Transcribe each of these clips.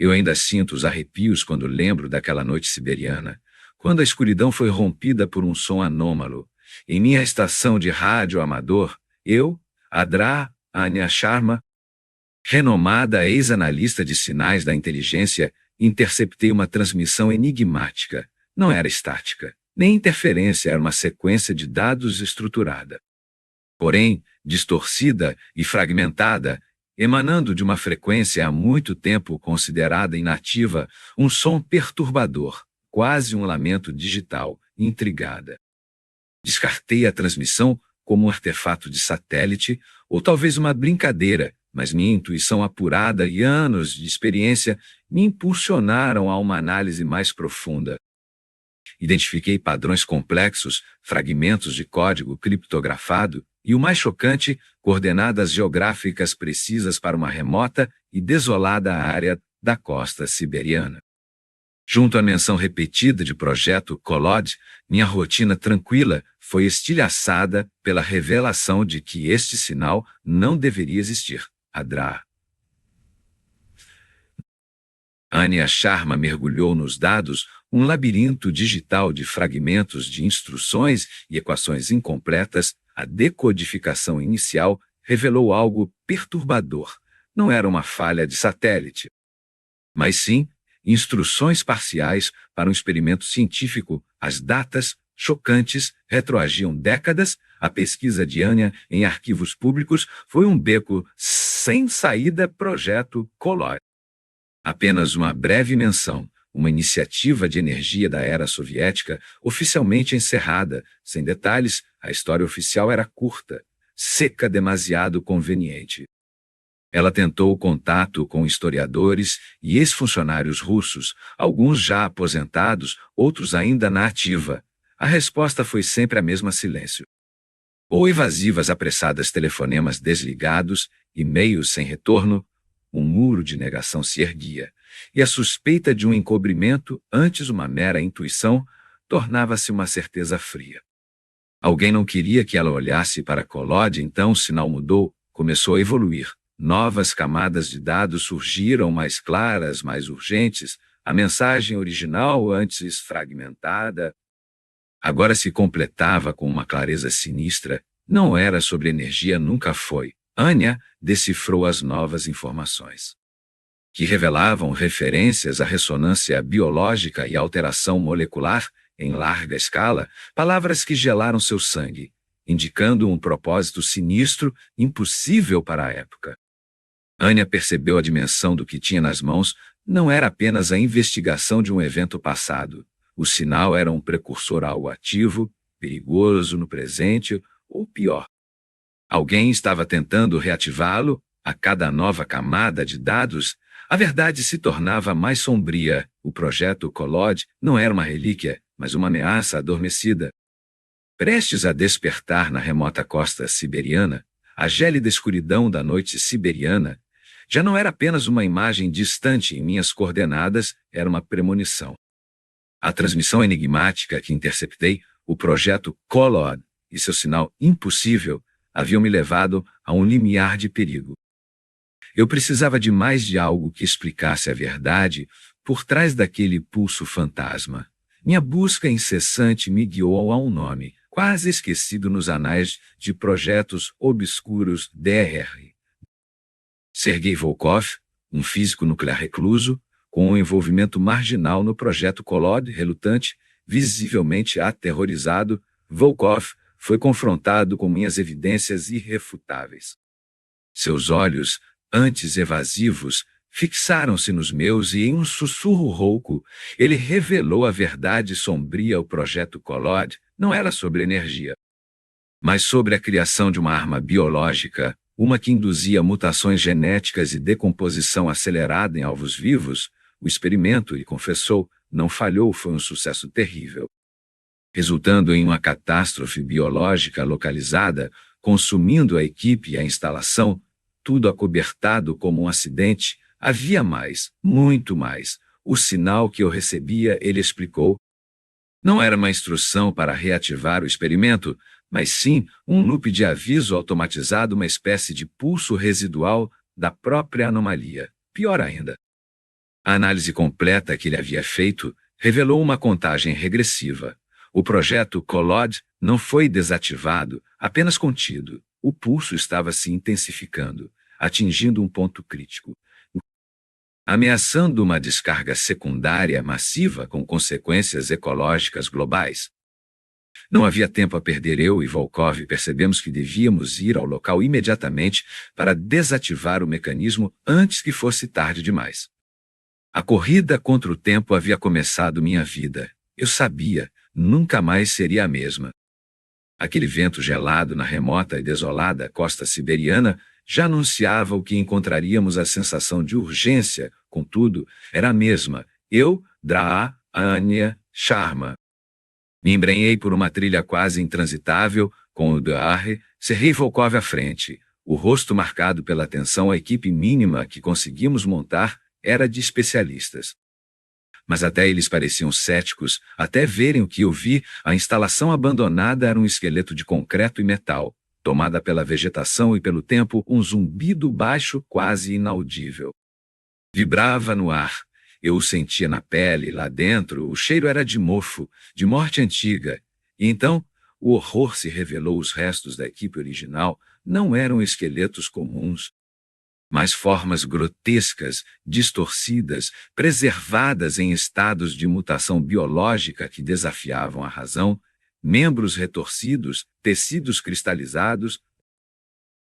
Eu ainda sinto os arrepios quando lembro daquela noite siberiana, quando a escuridão foi rompida por um som anômalo. Em minha estação de rádio amador, eu, Adra Anya Sharma, renomada ex-analista de sinais da inteligência, interceptei uma transmissão enigmática. Não era estática, nem interferência, era uma sequência de dados estruturada. Porém, distorcida e fragmentada, emanando de uma frequência há muito tempo considerada inativa, um som perturbador, quase um lamento digital, intrigada. Descartei a transmissão como um artefato de satélite ou talvez uma brincadeira, mas minha intuição apurada e anos de experiência me impulsionaram a uma análise mais profunda. Identifiquei padrões complexos, fragmentos de código criptografado e, o mais chocante, coordenadas geográficas precisas para uma remota e desolada área da costa siberiana. Junto à menção repetida de projeto Collod, minha rotina tranquila foi estilhaçada pela revelação de que este sinal não deveria existir. Adra Anya Sharma mergulhou nos dados, um labirinto digital de fragmentos de instruções e equações incompletas. A decodificação inicial revelou algo perturbador. Não era uma falha de satélite, mas sim instruções parciais para um experimento científico. As datas, chocantes, retroagiam décadas. A pesquisa de Anya em arquivos públicos foi um beco sem saída. Projeto Collod. Apenas uma breve menção, uma iniciativa de energia da era soviética oficialmente encerrada. Sem detalhes, a história oficial era curta, seca, demasiado conveniente. Ela tentou contato com historiadores e ex-funcionários russos, alguns já aposentados, outros ainda na ativa. A resposta foi sempre a mesma: silêncio. Ou evasivas, apressadas, telefonemas desligados, e-mails sem retorno. Um muro de negação se erguia, e a suspeita de um encobrimento, antes uma mera intuição, tornava-se uma certeza fria. Alguém não queria que ela olhasse para Collod, então o sinal mudou, começou a evoluir. Novas camadas de dados surgiram, mais claras, mais urgentes. A mensagem original, antes fragmentada, agora se completava com uma clareza sinistra. Não era sobre energia, nunca foi. Anya decifrou as novas informações, que revelavam referências à ressonância biológica e alteração molecular em larga escala, palavras que gelaram seu sangue, indicando um propósito sinistro, impossível para a época. Anya percebeu a dimensão do que tinha nas mãos. Não era apenas a investigação de um evento passado. O sinal era um precursor a algo ativo, perigoso no presente, ou pior. Alguém estava tentando reativá-lo. A cada nova camada de dados, a verdade se tornava mais sombria. O projeto Collod não era uma relíquia, mas uma ameaça adormecida. Prestes a despertar na remota costa siberiana, a gélida escuridão da noite siberiana já não era apenas uma imagem distante em minhas coordenadas, era uma premonição. A transmissão enigmática que interceptei, o projeto Collod e seu sinal impossível, haviam me levado a um limiar de perigo. Eu precisava de mais de algo que explicasse a verdade por trás daquele pulso fantasma. Minha busca incessante me guiou a um nome, quase esquecido nos anais de projetos obscuros. Dr. Sergei Volkov, um físico nuclear recluso, com um envolvimento marginal no projeto Collod. Relutante, visivelmente aterrorizado, Volkov foi confrontado com minhas evidências irrefutáveis. Seus olhos, antes evasivos, fixaram-se nos meus e, em um sussurro rouco, ele revelou a verdade sombria. O projeto Collod não era sobre energia, mas sobre a criação de uma arma biológica, uma que induzia mutações genéticas e decomposição acelerada em alvos vivos. O experimento, ele confessou, não falhou, foi um sucesso terrível, resultando em uma catástrofe biológica localizada, consumindo a equipe e a instalação, tudo acobertado como um acidente. Havia mais, muito mais. O sinal que eu recebia, ele explicou, não era uma instrução para reativar o experimento, mas sim um loop de aviso automatizado, uma espécie de pulso residual da própria anomalia. Pior ainda, A análise completa que ele havia feito revelou uma contagem regressiva. O projeto Collod não foi desativado, apenas contido. O pulso estava se intensificando, atingindo um ponto crítico, ameaçando uma descarga secundária massiva com consequências ecológicas globais. Não havia tempo a perder. Eu e Volkov percebemos que devíamos ir ao local imediatamente para desativar o mecanismo antes que fosse tarde demais. A corrida contra o tempo havia começado minha vida. Eu sabia, nunca mais seria a mesma. Aquele vento gelado na remota e desolada costa siberiana já anunciava o que encontraríamos. A sensação de urgência, contudo, era a mesma. Eu, Draa, Anya, Sharma. Me embrenhei por uma trilha quase intransitável, com o Draa, cerrei Volkov à frente. O rosto marcado pela atenção. A equipe mínima que conseguimos montar era de especialistas. Mas até eles pareciam céticos, até verem o que eu vi. A instalação abandonada era um esqueleto de concreto e metal, tomada pela vegetação e pelo tempo. Um zumbido baixo, quase inaudível. Vibrava no ar. Eu o sentia na pele, lá dentro. O cheiro era de mofo, de morte antiga. E então, o horror se revelou. Os restos da equipe original não eram esqueletos comuns, mas formas grotescas, distorcidas, preservadas em estados de mutação biológica que desafiavam a razão, membros retorcidos, tecidos cristalizados,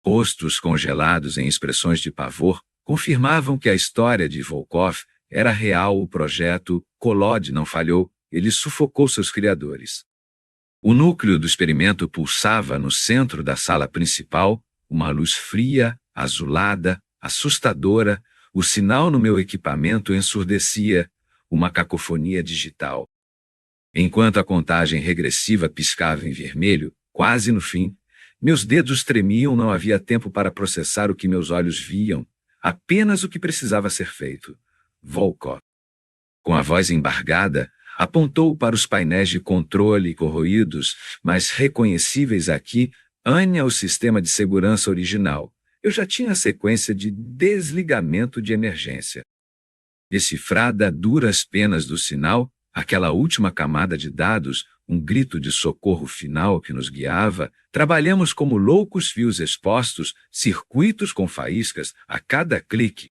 rostos congelados em expressões de pavor, confirmavam que a história de Volkov era real. O projeto Collod não falhou, ele sufocou seus criadores. O núcleo do experimento pulsava no centro da sala principal, uma luz fria, azulada, assustadora. O sinal no meu equipamento ensurdecia, uma cacofonia digital. Enquanto a contagem regressiva piscava em vermelho, quase no fim, meus dedos tremiam. Não havia tempo para processar o que meus olhos viam, apenas o que precisava ser feito. Volkov, com a voz embargada, apontou para os painéis de controle corroídos, mas reconhecíveis aqui. Anya, o sistema de segurança original. Eu já tinha a sequência de desligamento de emergência. Decifrada a duras penas do sinal, aquela última camada de dados, um grito de socorro final que nos guiava. Trabalhamos como loucos, fios expostos, circuitos com faíscas a cada clique.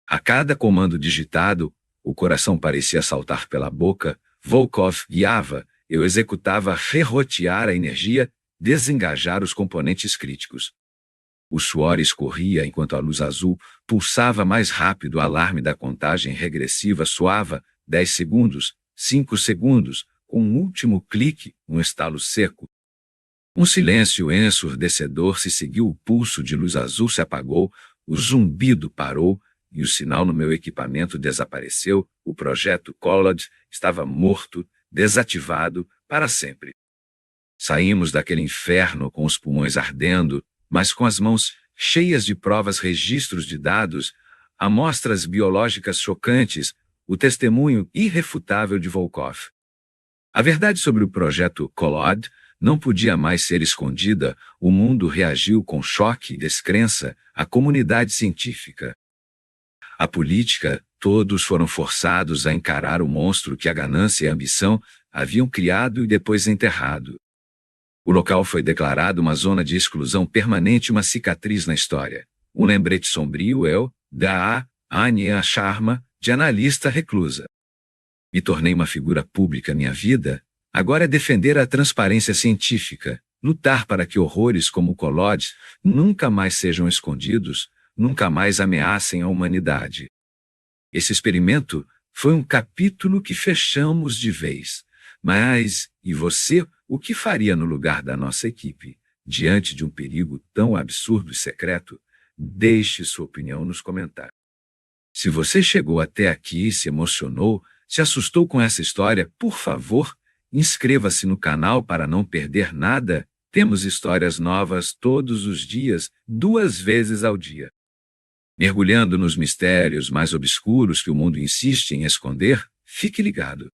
A cada comando digitado, o coração parecia saltar pela boca. Volkov guiava, eu executava. Ferrotear a energia, desengajar os componentes críticos. O suor escorria enquanto a luz azul pulsava mais rápido. O alarme da contagem regressiva soava. 10 segundos, 5 segundos, com um último clique, um estalo seco. Um silêncio ensurdecedor se seguiu. O pulso de luz azul se apagou, o zumbido parou e o sinal no meu equipamento desapareceu. O projeto Collod estava morto, desativado para sempre. Saímos daquele inferno com os pulmões ardendo, mas com as mãos cheias de provas, registros de dados, amostras biológicas chocantes, o testemunho irrefutável de Volkov. A verdade sobre o projeto Collod não podia mais ser escondida. O mundo reagiu com choque e descrença, a comunidade científica, a política, todos foram forçados a encarar o monstro que a ganância e a ambição haviam criado e depois enterrado. O local foi declarado uma zona de exclusão permanente, uma cicatriz na história. Um lembrete sombrio. Eu, Draa, Anya Sharma, de analista reclusa. Me tornei uma figura pública. Minha vida agora é defender a transparência científica, lutar para que horrores como o Collod nunca mais sejam escondidos, nunca mais ameacem a humanidade. Esse experimento foi um capítulo que fechamos de vez. Mas, e você, o que faria no lugar da nossa equipe, diante de um perigo tão absurdo e secreto? Deixe sua opinião nos comentários. Se você chegou até aqui e se emocionou, se assustou com essa história, por favor, inscreva-se no canal para não perder nada. Temos histórias novas todos os dias, 2 vezes ao dia. Mergulhando nos mistérios mais obscuros que o mundo insiste em esconder, fique ligado.